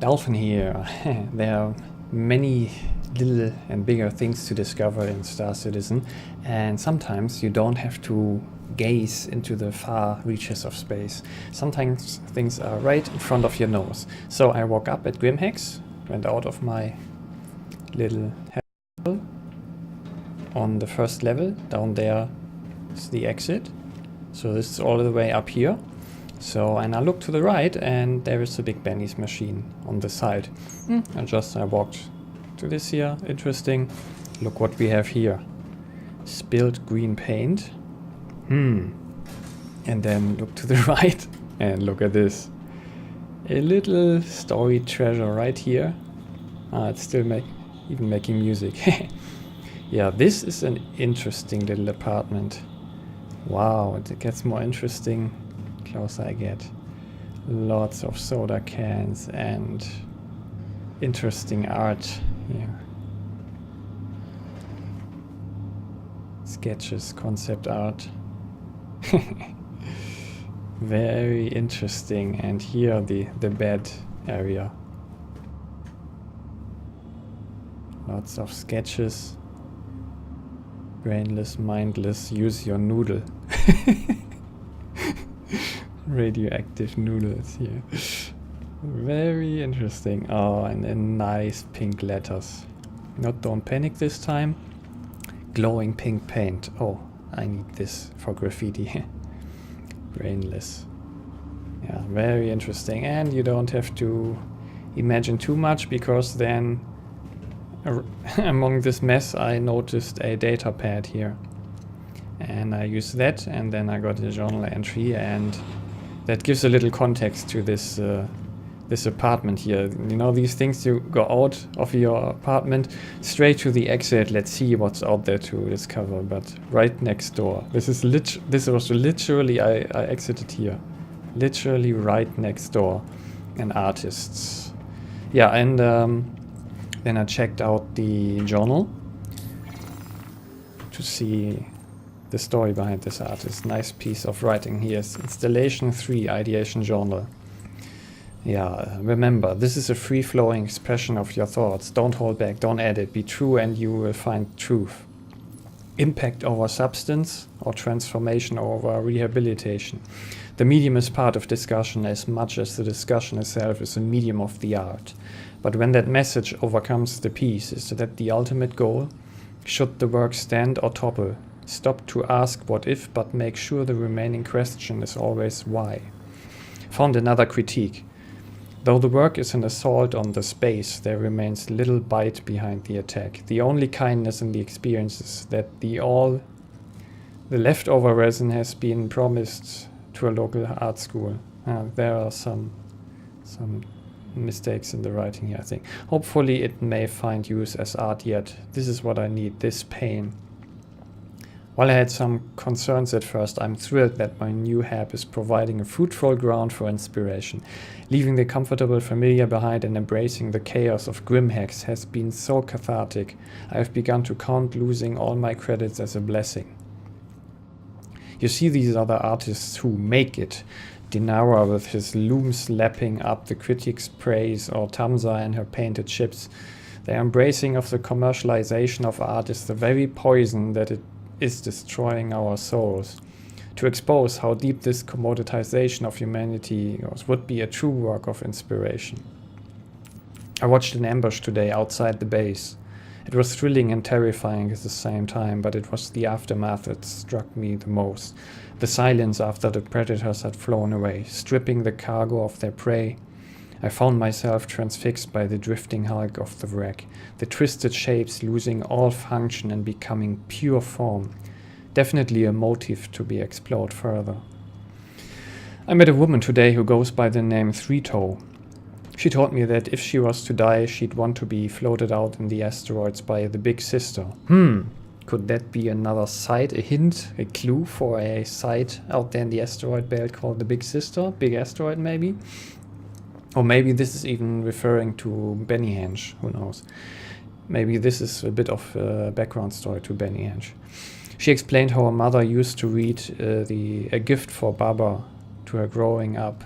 Dolphin here. There are many little and bigger things to discover in Star Citizen, and sometimes you don't have to gaze into the far reaches of space. Sometimes things are right in front of your nose. So I woke up at Grimhex, went out of my little hell on the first level. Down there is the exit. So this is all the way up here. So, and I looked to the right and there is a big Benny's machine on the side. I walked to this here, interesting. Look what we have here. Spilled green paint. And then look to the right and look at this. A little story treasure right here. It's still even making music. Yeah, this is an interesting little apartment. Wow, it gets more interesting closer I get. Lots of soda cans and interesting art here. Sketches, concept art. Very interesting. And here the bed area. Lots of sketches. Brainless, mindless, use your noodle. Radioactive noodles here. Very interesting. Oh, and then nice pink letters. Not don't panic this time. Glowing pink paint. Oh, I need this for graffiti. Brainless. Yeah, very interesting. And you don't have to imagine too much, because then among this mess I noticed a data pad here. And I use that, and then I got a journal entry, and that gives a little context to this this apartment here. You know, these things, you go out of your apartment straight to the exit. Let's see what's out there to discover. But right next door. This was literally I exited here. Literally right next door. And artists. Yeah, and then I checked out the journal to see the story behind this artist. Nice piece of writing here. Installation 3, Ideation Journal. Yeah, remember, this is a free-flowing expression of your thoughts. Don't hold back, don't edit. Be true and you will find truth. Impact over substance or transformation over rehabilitation. The medium is part of discussion as much as the discussion itself is a medium of the art. But when that message overcomes the piece, is that the ultimate goal? Should the work stand or topple? Stop to ask what if, but make sure the remaining question is always why. Found another critique. Though the work is an assault on the space, there remains little bite behind the attack. The only kindness in the experience is that the leftover resin has been promised to a local art school. There are some mistakes in the writing here, I think. Hopefully it may find use as art yet. This is what I need, this pain. While I had some concerns at first, I'm thrilled that my new hab is providing a fruitful ground for inspiration. Leaving the comfortable familiar behind and embracing the chaos of Grimhex has been so cathartic. I have begun to count losing all my credits as a blessing. You see these other artists who make it. Dinara with his looms lapping up the critics' praise, or Tamza and her painted ships. Their embracing of the commercialization of art is the very poison that it is destroying our souls. To expose how deep this commoditization of humanity goes would be a true work of inspiration. I watched an ambush today outside the base. It was thrilling and terrifying at the same time, but it was the aftermath that struck me the most. The silence after the predators had flown away, stripping the cargo of their prey. I found myself transfixed by the drifting hulk of the wreck, the twisted shapes losing all function and becoming pure form. Definitely a motive to be explored further. I met a woman today who goes by the name Three Toe. She told me that if she was to die, she'd want to be floated out in the asteroids by the Big Sister. Could that be another site, a hint, a clue for a site out there in the asteroid belt called the Big Sister? Big asteroid maybe? Or maybe this is even referring to Benny Henge, who knows. Maybe this is a bit of a background story to Benny Henge. She explained how her mother used to read A Gift for Baba to her growing up,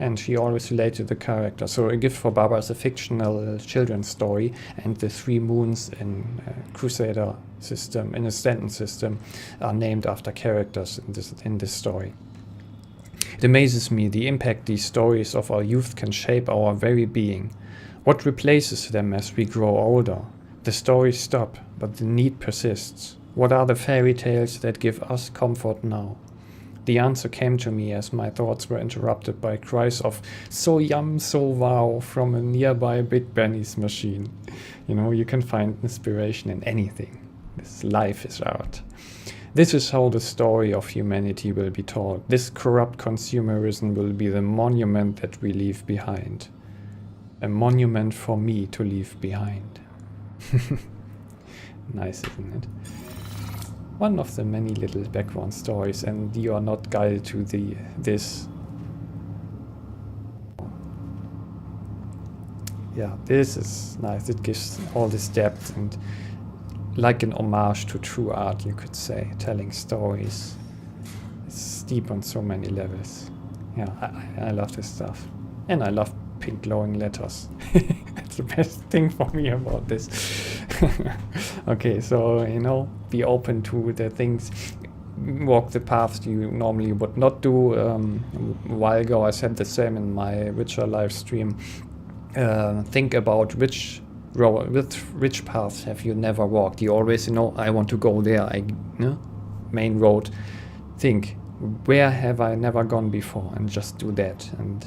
and she always related the character. So A Gift for Barbara is a fictional children's story, and the 3 moons in Crusader system, in a Stanton system, are named after characters in this story. It amazes me the impact these stories of our youth can shape our very being. What replaces them as we grow older? The stories stop, but the need persists. What are the fairy tales that give us comfort now? The answer came to me as my thoughts were interrupted by cries of "so yum, so wow" from a nearby Big Benny's machine. You know, you can find inspiration in anything. This life is art. This is how the story of humanity will be told. This corrupt consumerism will be the monument that we leave behind. A monument for me to leave behind. Nice, isn't it? One of the many little background stories, and you are not guided to this. Yeah, this is nice. It gives all this depth and like an homage to true art, you could say, telling stories. It's deep on so many levels. Yeah, I love this stuff. And I love pink glowing letters. That's the best thing for me about this. Okay, so, you know, be open to the things, walk the paths you normally would not do. A while ago I said the same in my Witcher live stream. Think about which paths have you never walked. You always, you know, I want to go there, main road. Think, where have I never gone before, and just do that. And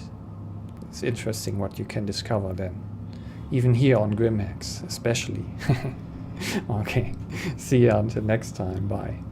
it's interesting what you can discover then. Even here on Grimhex, especially. Okay, see ya until next time, bye.